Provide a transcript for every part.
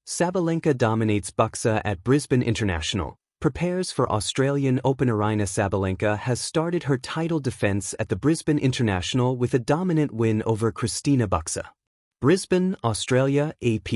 Sabalenka dominates Bucsa at Brisbane International, prepares for Australian Open. Aryna Sabalenka has started her title defence at the Brisbane International with a dominant win over Christina Bucsa. Brisbane, Australia, AP.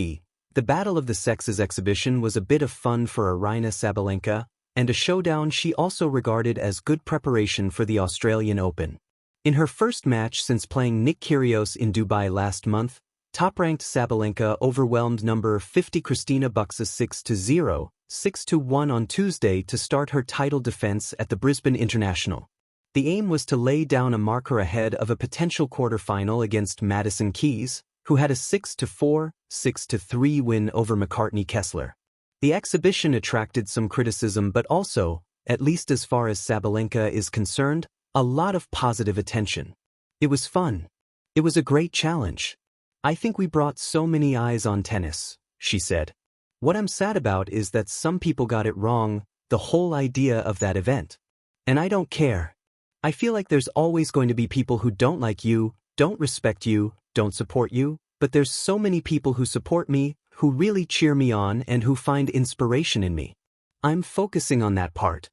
The Battle of the Sexes exhibition was a bit of fun for Aryna Sabalenka, and a showdown she also regarded as good preparation for the Australian Open. In her first match since playing Nick Kyrgios in Dubai last month, top-ranked Sabalenka overwhelmed number 50 Christina Bucsa 6-0, 6-1 on Tuesday to start her title defense at the Brisbane International. The aim was to lay down a marker ahead of a potential quarter-final against Madison Keys, who had a 6-4, 6-3 win over McCartney Kessler. The exhibition attracted some criticism but also, at least as far as Sabalenka is concerned, a lot of positive attention. It was fun. It was a great challenge. I think we brought so many eyes on tennis, she said. What I'm sad about is that some people got it wrong, the whole idea of that event. And I don't care. I feel like there's always going to be people who don't like you, don't respect you, don't support you, but there's so many people who support me, who really cheer me on and who find inspiration in me. I'm focusing on that part.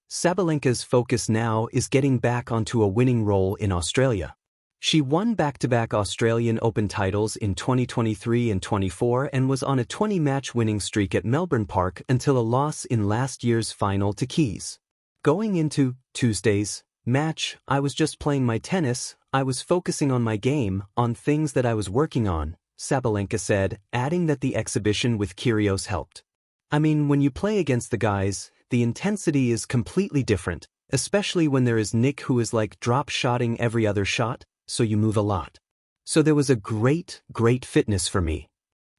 Sabalenka's focus now is getting back onto a winning role in Australia. She won back-to-back Australian Open titles in 2023 and 24 and was on a 20-match winning streak at Melbourne Park until a loss in last year's final to Keys. Going into Tuesday's match, I was just playing my tennis, I was focusing on my game, on things that I was working on, Sabalenka said, adding that the exhibition with Kyrgios helped. I mean, when you play against the guys, the intensity is completely different, especially when there is Nick who is like drop-shotting every other shot, so you move a lot. So there was a great fitness for me.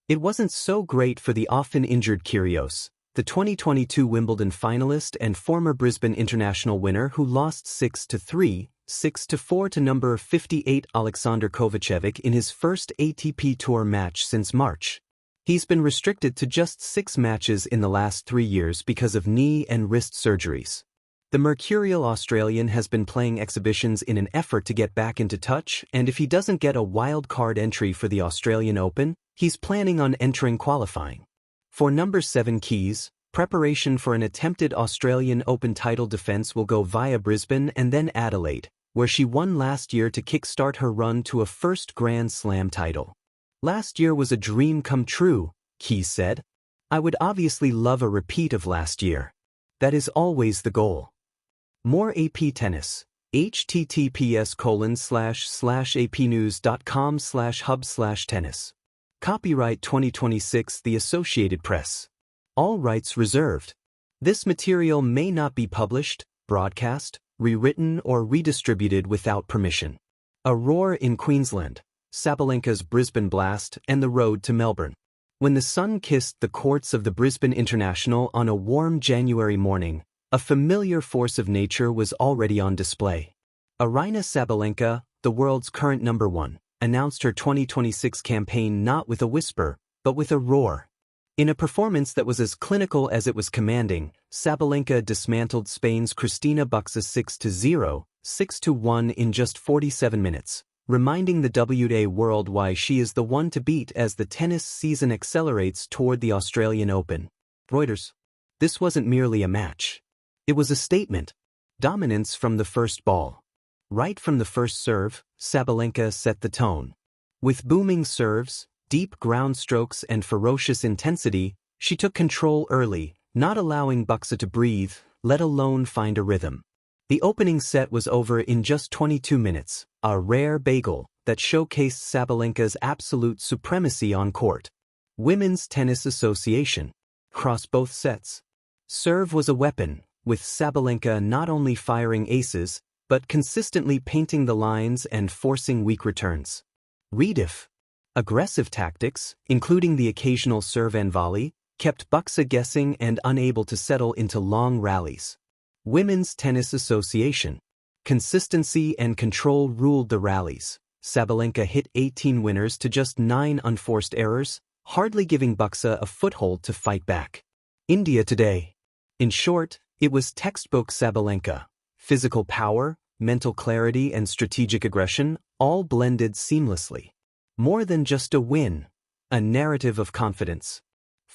It wasn't so great for the often injured Kyrgios, the 2022 Wimbledon finalist and former Brisbane International winner who lost 6-3, 6-4 to number 58 Alexander Kovacevic in his first ATP Tour match since March. He's been restricted to just 6 matches in the last 3 years because of knee and wrist surgeries. The mercurial Australian has been playing exhibitions in an effort to get back into touch, and if he doesn't get a wild card entry for the Australian Open, he's planning on entering qualifying. For number 7 Keys, preparation for an attempted Australian Open title defence will go via Brisbane and then Adelaide, where she won last year to kickstart her run to a first Grand Slam title. Last year was a dream come true, Keys said. I would obviously love a repeat of last year. That is always the goal. More AP Tennis. https://apnews.com/hub/tennis. Copyright 2026 The Associated Press. All rights reserved. This material may not be published, broadcast, rewritten or redistributed without permission. A roar in Queensland. Sabalenka's Brisbane Blast and the road to Melbourne. When the sun kissed the courts of the Brisbane International on a warm January morning, a familiar force of nature was already on display. Aryna Sabalenka, the world's current number 1, announced her 2026 campaign not with a whisper, but with a roar. In a performance that was as clinical as it was commanding, Sabalenka dismantled Spain's Christina Bucsa 6-0, 6-1 in just 47 minutes, reminding the WTA world why she is the one to beat as the tennis season accelerates toward the Australian Open. Reuters. This wasn't merely a match. It was a statement. Dominance from the first ball. Right from the first serve, Sabalenka set the tone. With booming serves, deep ground strokes and ferocious intensity, she took control early, not allowing Bucsa to breathe, let alone find a rhythm. The opening set was over in just 22 minutes, a rare bagel that showcased Sabalenka's absolute supremacy on court. Women's Tennis Association. Cross both sets. Serve was a weapon, with Sabalenka not only firing aces, but consistently painting the lines and forcing weak returns. Rediff. Aggressive tactics, including the occasional serve and volley, kept Bucsa guessing and unable to settle into long rallies. Women's Tennis Association. Consistency and control ruled the rallies. Sabalenka hit 18 winners to just 9 unforced errors, hardly giving Bucsa a foothold to fight back. India Today. In short, it was textbook Sabalenka. Physical power, mental clarity and strategic aggression, all blended seamlessly. More than just a win, a narrative of confidence.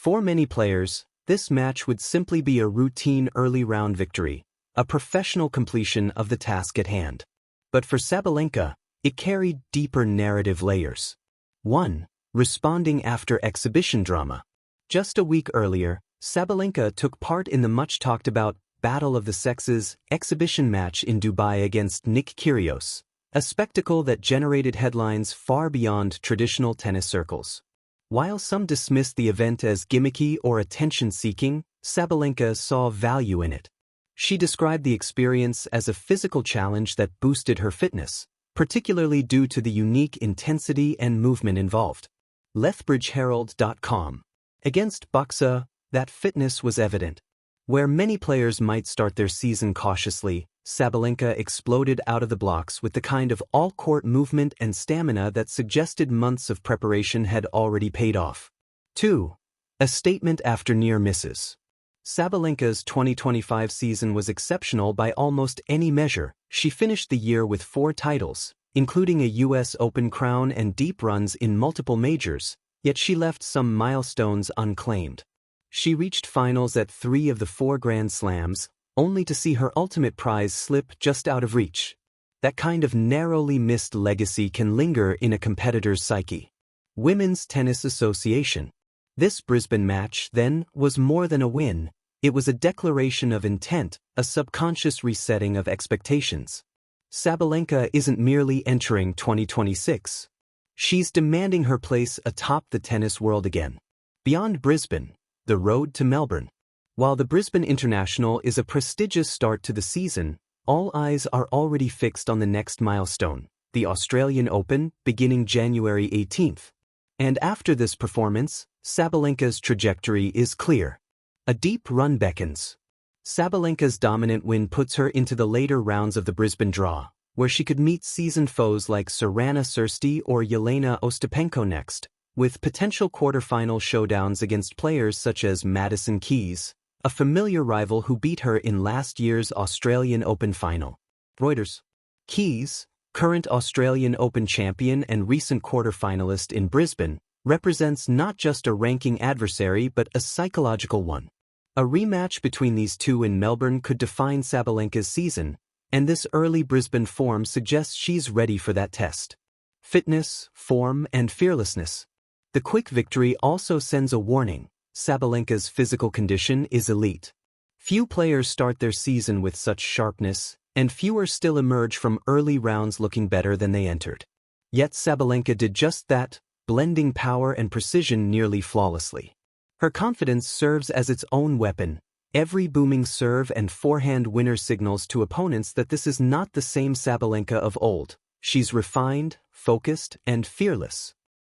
For many players, this match would simply be a routine early round victory, a professional completion of the task at hand. But for Sabalenka, it carried deeper narrative layers. 1. Responding after exhibition drama. Just a week earlier, Sabalenka took part in the much-talked-about Battle of the Sexes exhibition match in Dubai against Nick Kyrgios, a spectacle that generated headlines far beyond traditional tennis circles. While some dismissed the event as gimmicky or attention-seeking, Sabalenka saw value in it. She described the experience as a physical challenge that boosted her fitness, particularly due to the unique intensity and movement involved. Lethbridgeherald.com. Against Bucsa, that fitness was evident. Where many players might start their season cautiously, Sabalenka exploded out of the blocks with the kind of all-court movement and stamina that suggested months of preparation had already paid off. 2. A statement after near misses. Sabalenka's 2025 season was exceptional by almost any measure. She finished the year with 4 titles, including a US Open crown and deep runs in multiple majors, yet she left some milestones unclaimed. She reached finals at 3 of the 4 Grand Slams, only to see her ultimate prize slip just out of reach. That kind of narrowly missed legacy can linger in a competitor's psyche. Women's Tennis Association. This Brisbane match, then, was more than a win. It was a declaration of intent, a subconscious resetting of expectations. Sabalenka isn't merely entering 2026. She's demanding her place atop the tennis world again. Beyond Brisbane, the road to Melbourne. While the Brisbane International is a prestigious start to the season, all eyes are already fixed on the next milestone, the Australian Open, beginning January 18th. And after this performance, Sabalenka's trajectory is clear. A deep run beckons. Sabalenka's dominant win puts her into the later rounds of the Brisbane draw, where she could meet seasoned foes like Sorana Cîrstea or Yelena Ostapenko next, with potential quarterfinal showdowns against players such as Madison Keys, a familiar rival who beat her in last year's Australian Open final. Reuters. Keys, current Australian Open champion and recent quarterfinalist in Brisbane, represents not just a ranking adversary but a psychological one. A rematch between these two in Melbourne could define Sabalenka's season, and this early Brisbane form suggests she's ready for that test. Fitness, form, and fearlessness. The quick victory also sends a warning. Sabalenka's physical condition is elite. Few players start their season with such sharpness, and fewer still emerge from early rounds looking better than they entered. Yet Sabalenka did just that, blending power and precision nearly flawlessly. Her confidence serves as its own weapon. Every booming serve and forehand winner signals to opponents that this is not the same Sabalenka of old. She's refined, focused, and fearless.